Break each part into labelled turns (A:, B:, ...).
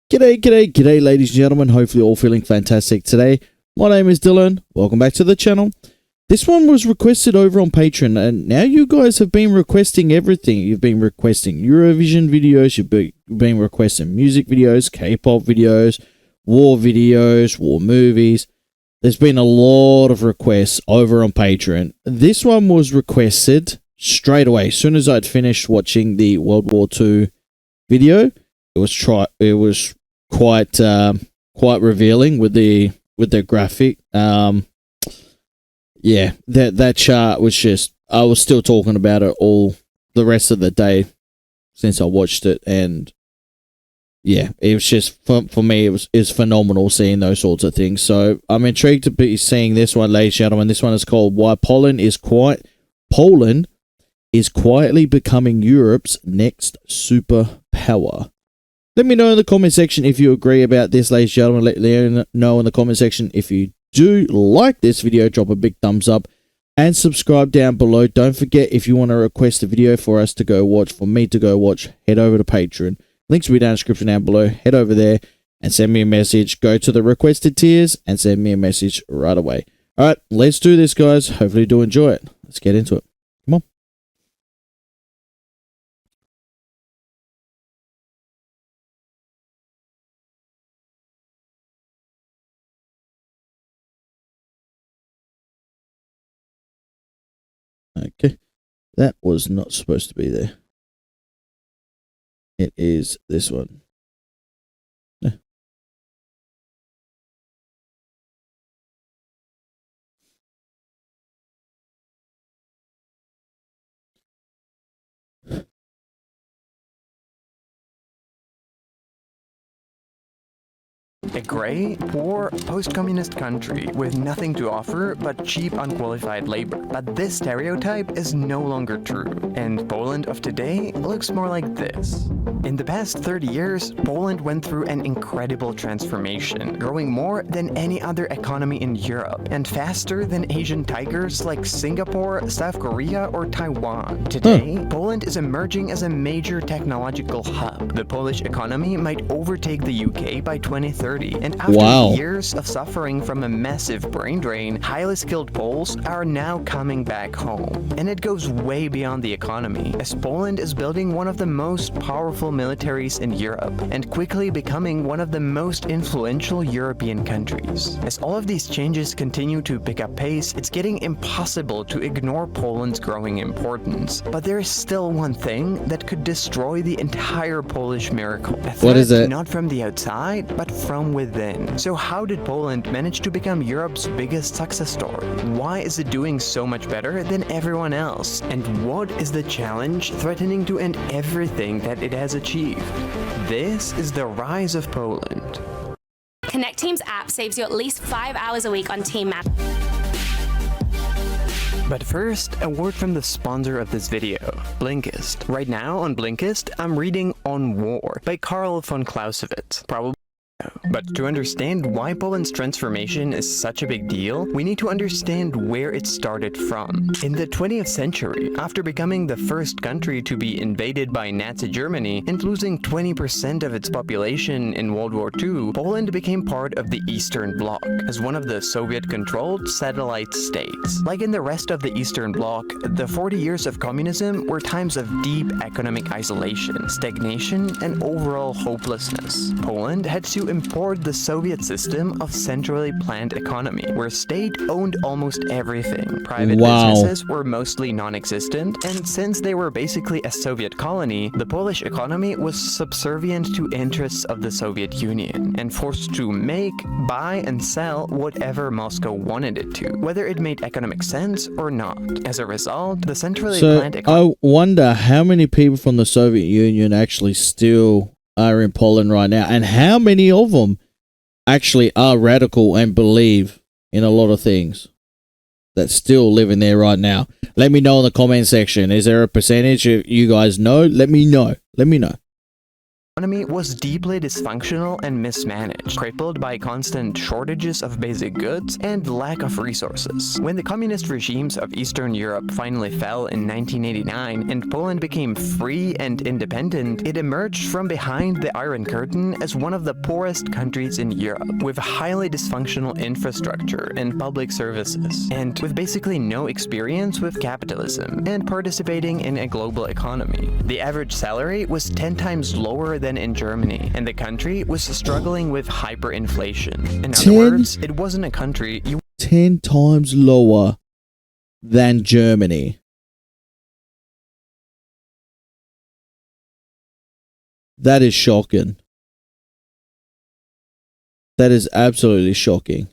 A: G'day, ladies and gentlemen. Hopefully all feeling fantastic today. My name is Dylan. Welcome back to the channel. This one was requested over on Patreon, and now you guys have been requesting everything. You've been requesting Eurovision videos, you've been requesting music videos, K-pop videos, war movies. There's been a lot of requests over on Patreon. This one was requested straight away. As soon as I'd finished watching the World War II video, it was quite revealing with the graphic. Yeah, that chart was just, I was still talking about it all the rest of the day since I watched it, and yeah, it was just for me it's phenomenal seeing those sorts of things. So I'm intrigued to be seeing this one, ladies and gentlemen. This one is called Why Poland is quietly becoming Europe's next superpower. Let me know in the comment section if you agree about this, ladies and gentlemen. Let me know in the comment section if you do like this video. Drop a big thumbs up and subscribe down below. Don't forget, if you want to request a video for us to go watch, for me to go watch, head over to Patreon. Links will be down in the description down below. Head over there and send me a message. Go to the requested tiers and send me a message right away. All right, let's do this, guys. Hopefully you do enjoy it. Let's get into it. Come on. Okay, that was not supposed to be there. It is this one. Yeah.
B: A grey, poor, post-communist country with nothing to offer but cheap, unqualified labor. But this stereotype is no longer true, and Poland of today looks more like this. In the past 30 years, Poland went through an incredible transformation, growing more than any other economy in Europe, and faster than Asian tigers like Singapore, South Korea, or Taiwan. Today, Poland is emerging as a major technological hub. The Polish economy might overtake the UK by 2030. And after years of suffering from a massive brain drain, highly skilled Poles are now coming back home. And it goes way beyond the economy, as Poland is building one of the most powerful militaries in Europe, and quickly becoming one of the most influential European countries. As all of these changes continue to pick up pace, it's getting impossible to ignore Poland's growing importance. But there is still one thing that could destroy the entire Polish miracle.
A: What is it?
B: Not from the outside, but from within. So how did Poland manage to become Europe's biggest success story? Why is it doing so much better than everyone else? And what is the challenge threatening to end everything that it has achieved? This is the rise of Poland.
C: Connect Teams app saves you at least 5 hours a week on team map.
B: But first, a word from the sponsor of this video, Blinkist. Right now on Blinkist, I'm reading On War by Karl von Clausewitz. But to understand why Poland's transformation is such a big deal, we need to understand where it started from. In the 20th century, after becoming the first country to be invaded by Nazi Germany and losing 20% of its population in World War II, Poland became part of the Eastern Bloc, as one of the Soviet-controlled satellite states. Like in the rest of the Eastern Bloc, the 40 years of communism were times of deep economic isolation, stagnation, and overall hopelessness. Poland had to import the Soviet system of centrally planned economy, where state owned almost everything. Private businesses were mostly non-existent, and since they were basically a Soviet colony, the Polish economy was subservient to interests of the Soviet Union, and forced to make, buy, and sell whatever Moscow wanted it to, whether it made economic sense or not. As a result, the centrally planned economy...
A: I wonder how many people from the Soviet Union actually still are in Poland right now, and how many of them actually are radical and believe in a lot of things that still living there right now. Let me know in the comment section. Is there a percentage you guys know? Let me know.
B: economy was deeply dysfunctional and mismanaged, crippled by constant shortages of basic goods and lack of resources. When the communist regimes of Eastern Europe finally fell in 1989 and Poland became free and independent, it emerged from behind the Iron Curtain as one of the poorest countries in Europe, with highly dysfunctional infrastructure and public services, and with basically no experience with capitalism and participating in a global economy. The average salary was 10 times lower than in Germany, and the country was struggling with hyperinflation. In other words, it wasn't a country you
A: 10 times lower than Germany. That is shocking. That is absolutely shocking.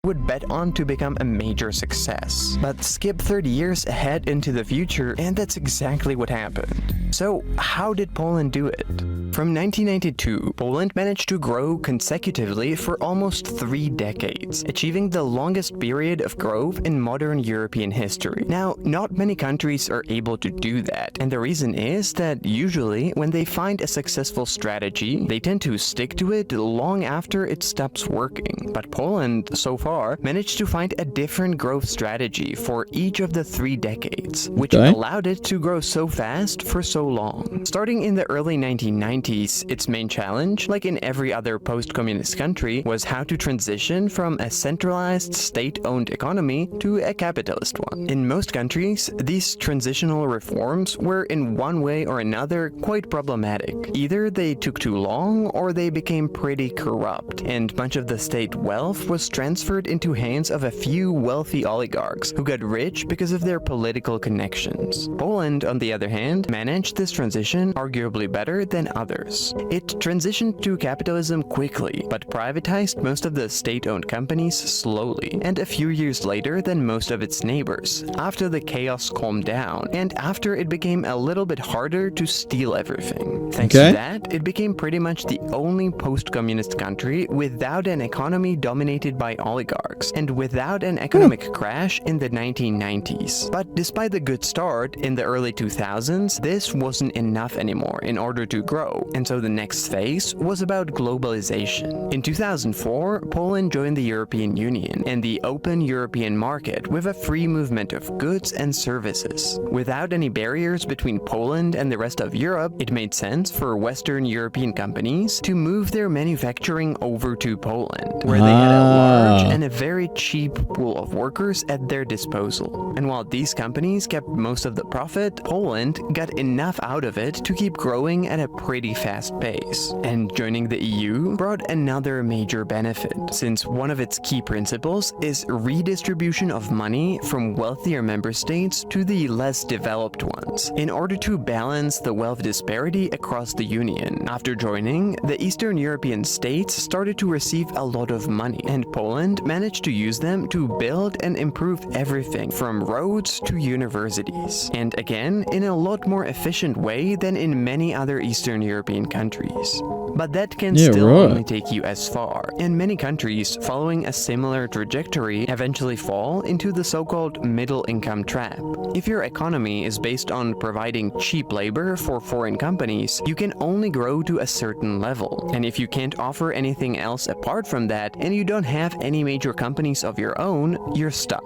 B: would bet on to become a major success. But skip 30 years ahead into the future, and that's exactly what happened. So, how did Poland do it? From 1992, Poland managed to grow consecutively for almost 3 decades, achieving the longest period of growth in modern European history. Now, not many countries are able to do that, and the reason is that usually when they find a successful strategy, they tend to stick to it long after it stops working. But Poland, so far, managed to find a different growth strategy for each of the 3 decades, which allowed it to grow so fast for so long. Starting in the early 1990s, its main challenge, like in every other post-communist country, was how to transition from a centralized, state-owned economy to a capitalist one. In most countries, these transitional reforms were in one way or another quite problematic. Either they took too long or they became pretty corrupt, and much of the state wealth was transferred into hands of a few wealthy oligarchs who got rich because of their political connections. Poland, on the other hand, managed this transition arguably better than others. It transitioned to capitalism quickly, but privatized most of the state-owned companies slowly, and a few years later than most of its neighbors, after the chaos calmed down, and after it became a little bit harder to steal everything. Thanks to that, it became pretty much the only post-communist country without an economy dominated by oligarchs, and without an economic crash in the 1990s. But despite the good start in the early 2000s, this wasn't enough anymore in order to grow, and so the next phase was about globalization. In 2004, Poland joined the European Union and the open European market with a free movement of goods and services. Without any barriers between Poland and the rest of Europe, it made sense for Western European companies to move their manufacturing over to Poland, where they had a large and a very cheap pool of workers at their disposal. And while these companies kept most of the profit, Poland got enough out of it to keep growing at a pretty fast pace. And joining the EU brought another major benefit, since one of its key principles is redistribution of money from wealthier member states to the less developed ones, in order to balance the wealth disparity across the Union. After joining, the Eastern European states started to receive a lot of money, and Poland managed to use them to build and improve everything from roads to universities. And again, in a lot more efficient way than in many other Eastern European countries. But that can still only take you as far, and many countries following a similar trajectory eventually fall into the so-called middle-income trap. If your economy is based on providing cheap labor for foreign companies, you can only grow to a certain level. And if you can't offer anything else apart from that, and you don't have any major companies of your own, you're stuck.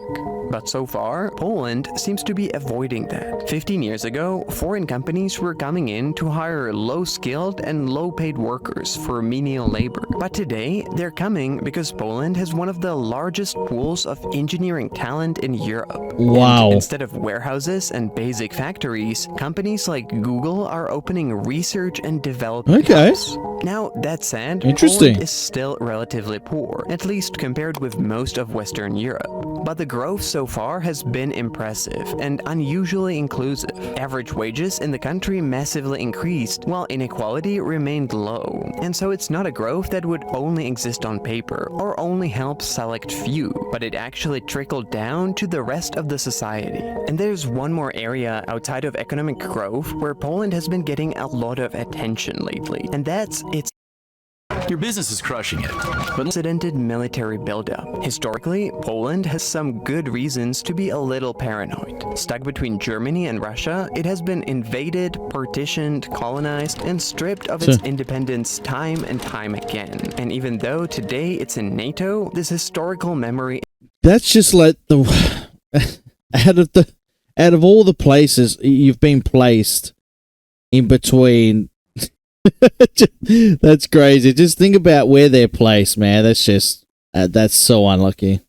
B: But so far, Poland seems to be avoiding that. 15 years ago, foreign companies were coming in to hire low-skilled and low-paid workers for menial labor. But today, they're coming because Poland has one of the largest pools of engineering talent in Europe.
A: Wow.
B: And instead of warehouses and basic factories, companies like Google are opening research and development hubs. Now, that said, Poland is still relatively poor, at least compared with most of Western Europe. But the growth so far has been impressive and unusually inclusive. Average wages in the country massively increased, while inequality remained low. And so it's not a growth that would only exist on paper or only help select few, but it actually trickled down to the rest of the society. And there's one more area outside of economic growth where Poland has been getting a lot of attention lately, and that's its
D: Your business is crushing it. But
B: unprecedented military buildup. Historically, Poland has some good reasons to be a little paranoid. Stuck between Germany and Russia, it has been invaded, partitioned, colonized, and stripped of its independence time and time again. And even though today it's in NATO, this historical memory...
A: That's just like the... out of all the places you've been placed in between... That's crazy. Just think about where they're placed, man. That's just... that's so unlucky.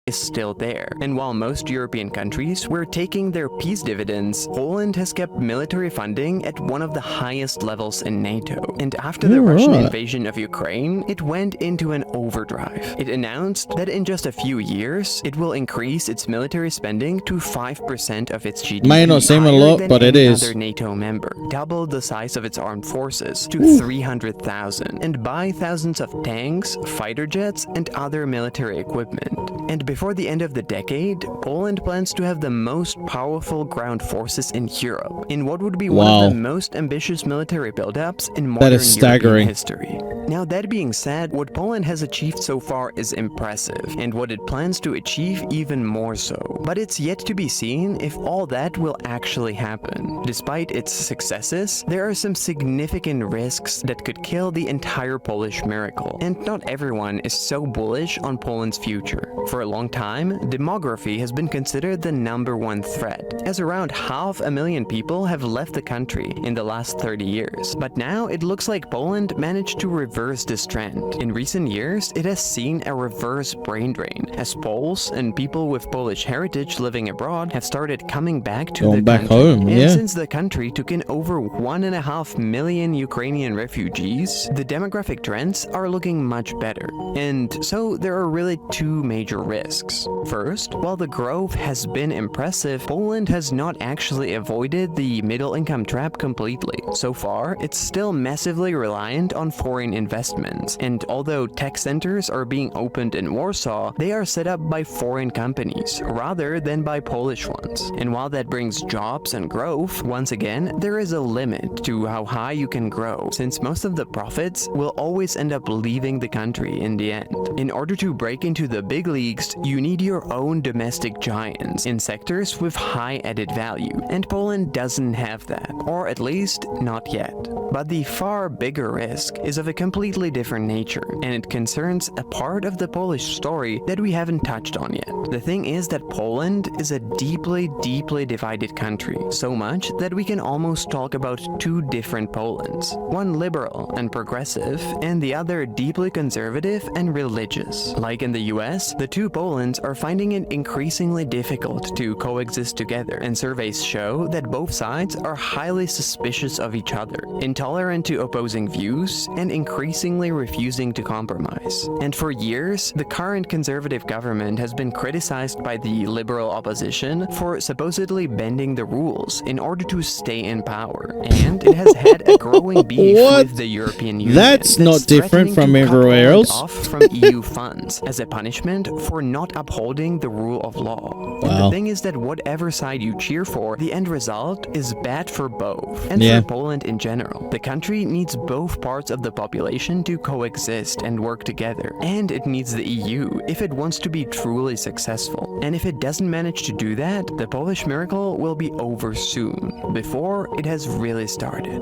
B: Is still there. And while most European countries were taking their peace dividends, Poland has kept military funding at one of the highest levels in NATO. And after the Russian invasion of Ukraine, it went into an overdrive. It announced that in just a few years, it will increase its military spending to 5% of its GDP.
A: May not seem a lot, but it is.
B: Another NATO member, double the size of its armed forces to 300,000, and buy thousands of tanks, fighter jets, and other military equipment. And before the end of the decade, Poland plans to have the most powerful ground forces in Europe, in what would be one of the most ambitious military buildups in modern European history. Now, that being said, what Poland has achieved so far is impressive, and what it plans to achieve even more so. But it's yet to be seen if all that will actually happen. Despite its successes, there are some significant risks that could kill the entire Polish miracle, and not everyone is so bullish on Poland's future. For a long time, demography has been considered the #1 threat, as around 500,000 people have left the country in the last 30 years. But now it looks like Poland managed to reverse this trend. In recent years, it has seen a reverse brain drain, as Poles and people with Polish heritage living abroad have started coming back to the country.
A: Home,
B: and since the country took in over 1.5 million Ukrainian refugees, the demographic trends are looking much better. And so there are really two major risks. First, while the growth has been impressive, Poland has not actually avoided the middle-income trap completely. So far, it's still massively reliant on foreign investments, and although tech centers are being opened in Warsaw, they are set up by foreign companies rather than by Polish ones. And while that brings jobs and growth, once again, there is a limit to how high you can grow, since most of the profits will always end up leaving the country in the end. In order to break into the big leagues, you need your own domestic giants in sectors with high added value, and Poland doesn't have that, or at least not yet. But the far bigger risk is of a completely different nature, and it concerns a part of the Polish story that we haven't touched on yet. The thing is that Poland is a deeply, deeply divided country, so much that we can almost talk about two different Polands, one liberal and progressive, and the other deeply conservative and religious. Like in the US, the two Polands are finding it increasingly difficult to coexist together, and surveys show that both sides are highly suspicious of each other, intolerant to opposing views, and increasingly refusing to compromise. And for years, the current conservative government has been criticized by the liberal opposition for supposedly bending the rules in order to stay in power, and it has had a growing beef with the European Union.
A: That's not different from everywhere else.
B: Off from EU funds as a punishment for not upholding the rule of law. And the thing is that whatever side you cheer for, the end result is bad for both, and for Poland in general. The country needs both parts of the population to coexist and work together, and it needs the EU if it wants to be truly successful. And if it doesn't manage to do that, the Polish miracle will be over soon, before it has really started.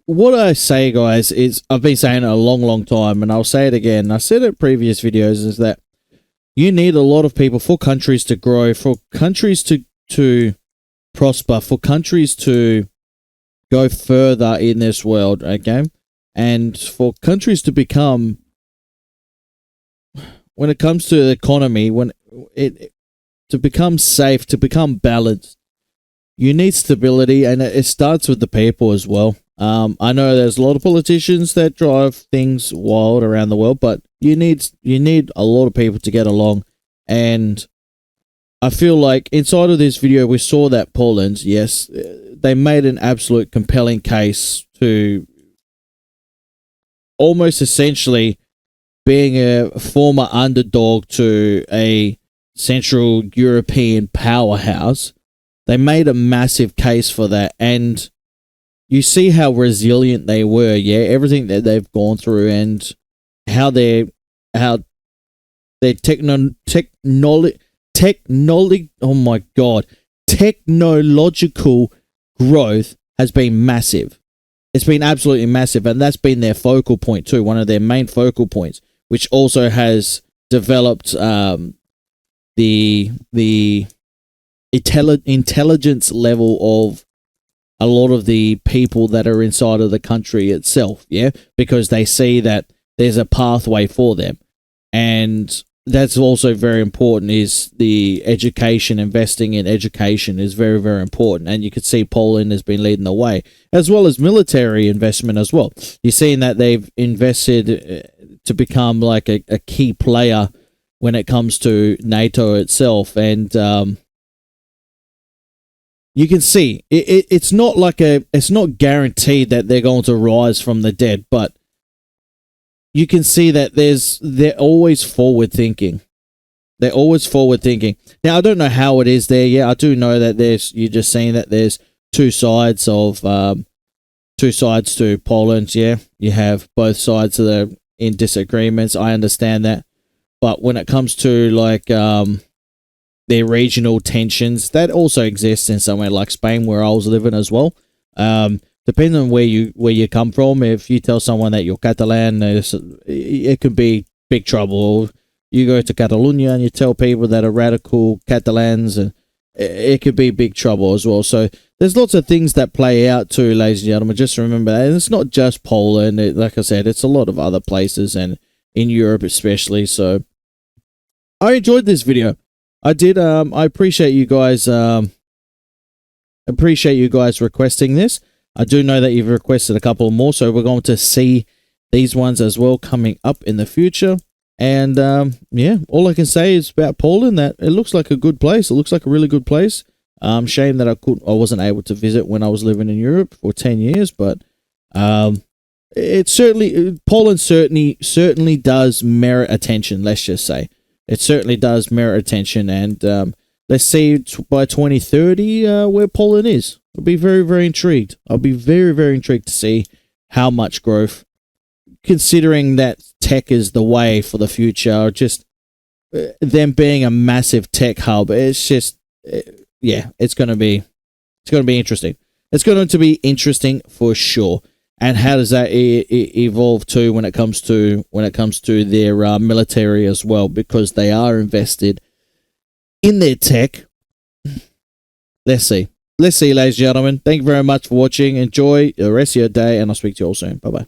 A: What I say, guys, is I've been saying it a long time, and I'll say it again. I said it in previous videos, is that you need a lot of people for countries to grow, for countries to prosper, for countries to go further in this world, okay? And for countries to become, when it comes to the economy, to become safe, to become balanced, you need stability, and it starts with the people as well. I know there's a lot of politicians that drive things wild around the world, but you need a lot of people to get along. And I feel like inside of this video, we saw that Poland, yes, they made an absolute compelling case to almost essentially being a former underdog to a Central European powerhouse. They made a massive case for that, and you see how resilient they were. Yeah, everything that they've gone through and how their technological growth has been massive. It's been absolutely massive, and that's been their focal point too, one of their main focal points, which also has developed the intelligence level of a lot of the people that are inside of the country itself, yeah, because they see that there's a pathway for them. And that's also very important, is the education. Investing in education is very, very important. And you can see Poland has been leading the way, as well as military investment as well. You're seeing that they've invested to become like a key player when it comes to NATO itself. And you can see it's not like it's not guaranteed that they're going to rise from the dead, but you can see that they're always forward thinking. They're always forward thinking. Now, I don't know how it is there. Yeah, I do know that you're just saying that there's two sides to Poland. Yeah, you have both sides that are in disagreements. I understand that. But when it comes to like their regional tensions, that also exists in somewhere like Spain, where I was living as well. Depending on where you come from, if you tell someone that you're Catalan, it could be big trouble. You go to Catalonia and you tell people that are radical Catalans, and it could be big trouble as well. So there's lots of things that play out too, ladies and gentlemen. Just remember that. And it's not just Poland. Like I said, it's a lot of other places, and in Europe especially. So I enjoyed this video. I did. I appreciate you guys. Appreciate you guys requesting this. I do know that you've requested a couple more, so we're going to see these ones as well coming up in the future. And yeah, all I can say is about Poland that it looks like a good place. It looks like a really good place. Shame that I wasn't able to visit when I was living in Europe for 10 years, but it certainly Poland certainly does merit attention. Let's just say it certainly does merit attention, and let's see by 2030 where Poland is. I'll be very, very intrigued. I'll be very, very intrigued to see how much growth, considering that tech is the way for the future. Just them being a massive tech hub, it's just, yeah, it's going to be interesting. It's going to be interesting for sure. And how does that evolve too when it comes to their military as well, because they are invested in their tech. Let's see, ladies and gentlemen. Thank you very much for watching. Enjoy the rest of your day, and I'll speak to you all soon. Bye bye.